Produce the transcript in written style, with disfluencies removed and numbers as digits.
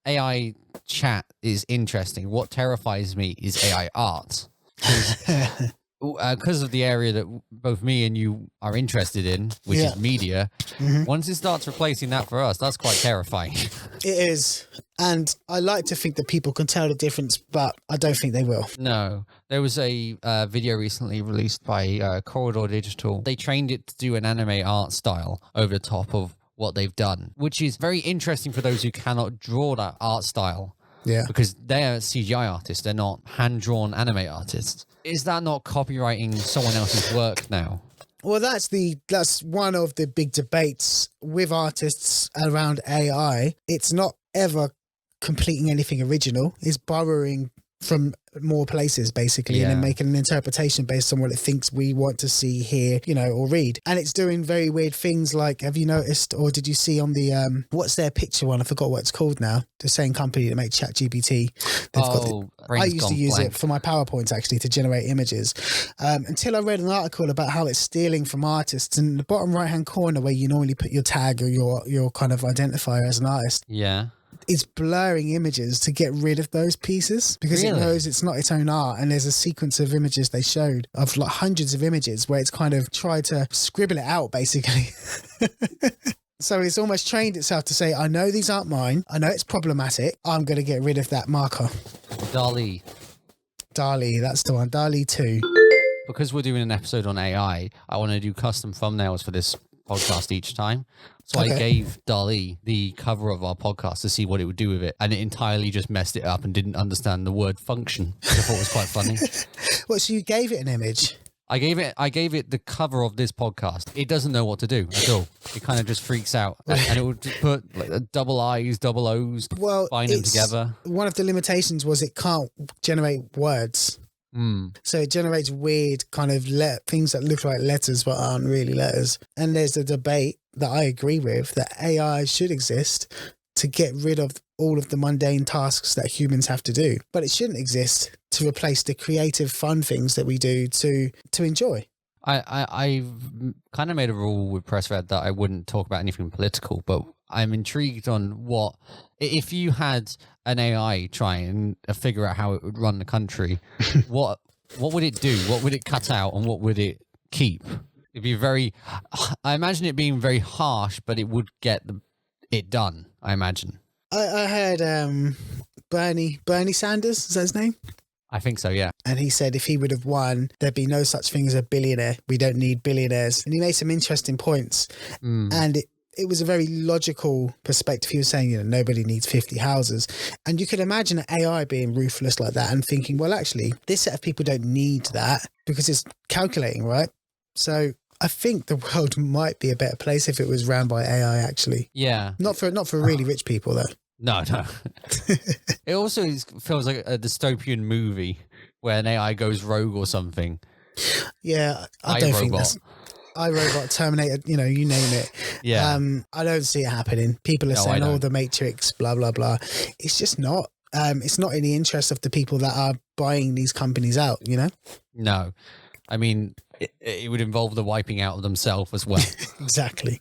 AI chat is interesting. What terrifies me is AI art. Because of the area that both me and you are interested in, which is media, once it starts replacing that for us, that's quite terrifying. It is. And I like to think that people can tell the difference, but I don't think they will. No. There was a video recently released by Corridor Digital. They trained it to do an anime art style over the top of what they've done, which is very interesting for those who cannot draw that art style. Yeah. Because they're CGI artists. They're not hand-drawn anime artists. Is that not copywriting someone else's work now? Well, that's one of the big debates with artists around AI. It's not ever completing anything original. It's borrowing from more places, basically, and then making an interpretation based on what it thinks we want to see, hear, or read. And it's doing very weird things like, have you noticed, or did you see on the, what's their picture one? I forgot what it's called now. The same company that makes ChatGPT. I used to use it for my PowerPoints, actually, to generate images. Until I read an article about how it's stealing from artists. And in the bottom right-hand corner where you normally put your tag or your kind of identifier as an artist. Yeah. It's blurring images to get rid of those pieces because it knows it's not its own art. And there's a sequence of images they showed of like hundreds of images where it's kind of tried to scribble it out, basically. So it's almost trained itself to say, I know these aren't mine. I know it's problematic. I'm going to get rid of that marker. DALL-E, that's the one. DALL-E 2. Because we're doing an episode on AI, I want to do custom thumbnails for this podcast each time. So I gave DALL-E the cover of our podcast to see what it would do with it. And it entirely just messed it up and didn't understand the word function, which I thought was quite funny. Well, so you gave it an image? I gave it the cover of this podcast. It doesn't know what to do at all. It kind of just freaks out. And it would put like double I's, double O's, bind them together. One of the limitations was it can't generate words. So it generates weird kind of things that look like letters but aren't really letters. And there's a debate that I agree with that AI should exist to get rid of all of the mundane tasks that humans have to do. But it shouldn't exist to replace the creative, fun things that we do to enjoy. I've kind of made a rule with PressRed that I wouldn't talk about anything political, but I'm intrigued on what, if you had an AI try and figure out how it would run the country, what would it do? What would it cut out and what would it keep? It'd be I imagine it being very harsh, but it would get it done, I imagine. I heard Bernie Sanders, is that his name? I think so, yeah. And he said if he would have won, there'd be no such thing as a billionaire. We don't need billionaires. And he made some interesting points. And it was a very logical perspective. He was saying, nobody needs 50 houses. And you can imagine an AI being ruthless like that and thinking, well, actually, this set of people don't need that because it's calculating, right? So I think the world might be a better place if it was ran by AI, actually. Yeah. Not for really rich people, though. No. It also feels like a dystopian movie where an AI goes rogue or something. Yeah, I don't think that's... iRobot, Terminator, you name it. Yeah. I don't see it happening. People are saying, the Matrix, blah, blah, blah. It's just not. It's not in the interest of the people that are buying these companies out, No. I mean, it would involve the wiping out of themselves as well. Exactly.